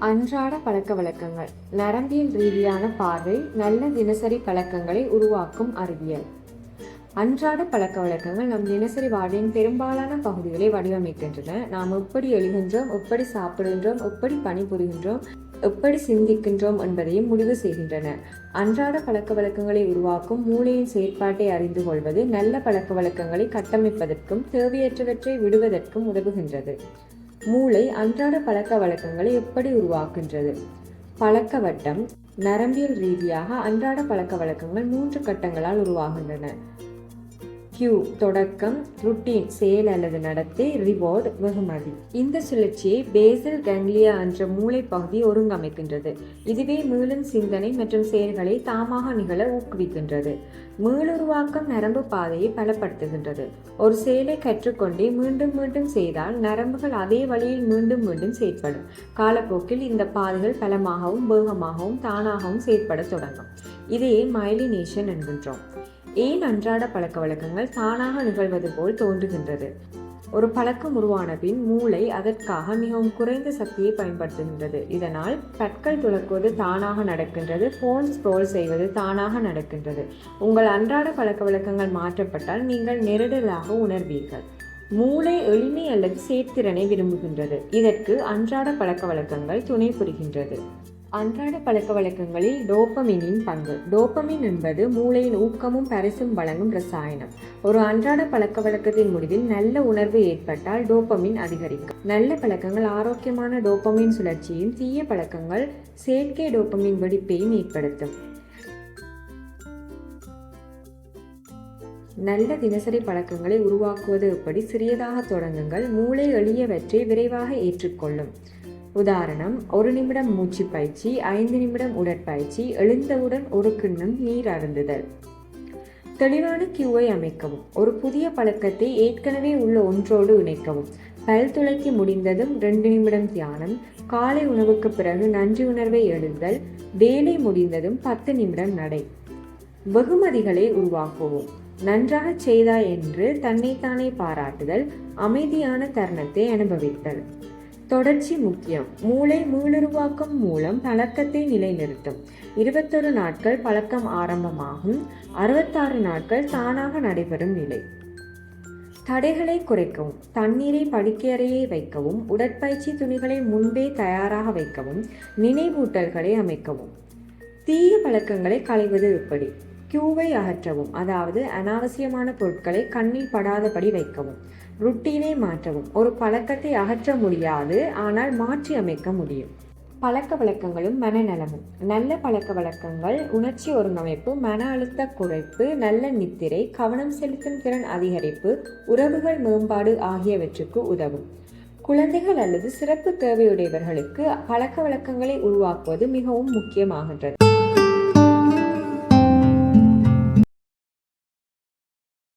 அன்றாட பழக்கவழக்கங்கள். நரம்பியல் ரீதியான பார்வை நல்ல தினசரி பழக்கங்களை உருவாக்கும் அறிவியல். அன்றாட பழக்கவழக்கங்கள் நம் தினசரி வாழ்வின் பெரும்பாலான பகுதிகளை வடிவமைக்கின்றன. நாம் எப்படி எழுகின்றோம், எப்படி சாப்பிடுகின்றோம், எப்படி பணிபுரிகின்றோம், எப்படி சிந்திக்கின்றோம் என்பதையும் முடிவு செய்கின்றன. அன்றாட பழக்கவழக்கங்களை உருவாக்கும் மூளையின் செயற்பாட்டை அறிந்து கொள்வது நல்ல பழக்கவழக்கங்களை கட்டமைப்பதற்கும் தேவையற்றவற்றை விடுவதற்கும் உதவுகின்றது. மூளை அன்றாட பழக்க வழக்கங்களை எப்படி உருவாக்குகின்றது? பழக்க வட்டம். நரம்பியல் ரீதியாக அன்றாட பழக்க வழக்கங்கள் 3 கட்டங்களால் உருவாகின்றன. கியூ தொடக்கம், ருட்டீன் செயல் அல்லது நடத்தை, ரிவார்டு வெகுமதி. இந்த சுழற்சியை பேசல் கேங்லியா என்ற மூளை பகுதி ஒருங்கமைக்கின்றது. இதுவே மீளும் சிந்தனை மற்றும் செயல்களை தாமாக நிகழ ஊக்குவிக்கின்றது. மீளுருவாக்கம் நரம்பு பாதையை பலப்படுத்துகின்றது. ஒரு செயலை கற்றுக்கொண்டே மீண்டும் மீண்டும் செய்தால் நரம்புகள் அதே வழியில் மீண்டும் மீண்டும் செயற்படும். காலப்போக்கில் இந்த பாதைகள் பலமாகவும் வேகமாகவும் தானாகவும் செயற்பட தொடங்கும். இதையே மைலினேஷன் என்கின்றோம். ஏன் அன்றாட பழக்க வழக்கங்கள் தானாக நிகழ்வது போல் தோன்றுகின்றது? ஒரு பழக்கம் உருவான பின் மூளை அதற்காக மிகவும் குறைந்த சக்தியை பயன்படுத்துகின்றது. இதனால் பற்கள் துலக்குவது தானாக நடக்கின்றது. போன் ஸ்க்ரோல் செய்வது தானாக நடக்கின்றது. உங்கள் அன்றாட பழக்க வழக்கங்கள் மாற்றப்பட்டால் நீங்கள் நெருடலாக உணர்வீர்கள். மூளை எளிமை அல்லது செயற்திறனை விரும்புகின்றது. இதற்கு அன்றாட பழக்க வழக்கங்கள் துணை புரிகின்றது. அன்றாட பழக்க வழக்கங்களில் டோபமினின் பங்கு. டோபமின் என்பது மூளையின் ஊக்கமும் பரிசும் வழங்கும் ரசாயனம். ஒரு அன்றாட பழக்க வழக்கத்தின் முடிவில் நல்ல உணர்வு ஏற்பட்டால் டோபமின் அதிகரிக்கும். நல்ல பழக்கங்கள் ஆரோக்கியமான டோபமின் சுழற்சியும், தீய பழக்கங்கள் செயற்கை டோபமின் வெடிப்பையும் ஏற்படுத்தும். நல்ல தினசரி பழக்கங்களை உருவாக்குவது எப்படி? சிறியதாக தொடங்குங்கள். மூளை எளியவற்றை விரைவாக ஏற்றுக்கொள்ளும். உதாரணம், 1 நிமிடம் மூச்சு பயிற்சி, 5 நிமிடம் உடற்பயிற்சி, எழுந்தவுடன் ஒரு கிண்ணம் நீர் அருந்துதல். தெளிவான கியூவை அமைக்கவும். ஒரு புதிய பழக்கத்தை ஏற்கனவே உள்ள ஒன்றோடு இணைக்கவும். பல் துளைக்கு முடிந்ததும் 2 நிமிடம் தியானம். காலை உணவுக்கு பிறகு நன்றி உணர்வை எழுதல். வேலை முடிந்ததும் 10 நிமிடம் நடை. வெகுமதிகளை உருவாக்குவோம். நன்றாக செய்தாய் என்று தன்னைத்தானே பாராட்டுதல். அமைதியான தருணத்தை அனுபவித்தல். தொடர்ச்சி முக்கியம். மூளை மீளுருவாக்கம் மூலம் பழக்கத்தை நிலைநிறுத்தும். 21 நாட்கள் பழக்கம் ஆரம்பமாகும். 66 நாட்கள் தானாக நடைபெறும் நிலை. தடைகளை குறைக்கவும். தண்ணீரை படுக்கையறையை வைக்கவும். உடற்பயிற்சி துணிகளை முன்பே தயாராக வைக்கவும். நினைவூட்டல்களை அமைக்கவும். தீய பழக்கங்களை களைவது எப்படி? கியூவை அகற்றவும், அதாவது அனாவசியமான பொருட்களை கண்ணில் படாதபடி வைக்கவும். ருட்டீனை மாற்றவும். ஒரு பழக்கத்தை அகற்ற முடியாது, ஆனால் மாற்றி அமைக்க முடியும். பழக்க வழக்கங்களும் மனநலமும். நல்ல பழக்க வழக்கங்கள் உணர்ச்சி ஒருங்கமைப்பு, மன அழுத்த குறைப்பு, நல்ல நித்திரை, கவனம் செலுத்தும் திறன் அதிகரிப்பு, உறவுகள் மேம்பாடு ஆகியவற்றுக்கு உதவும். குழந்தைகள் அல்லது சிறப்பு தேவையுடையவர்களுக்கு பழக்க வழக்கங்களை உருவாக்குவது மிகவும் முக்கியமாகின்றது.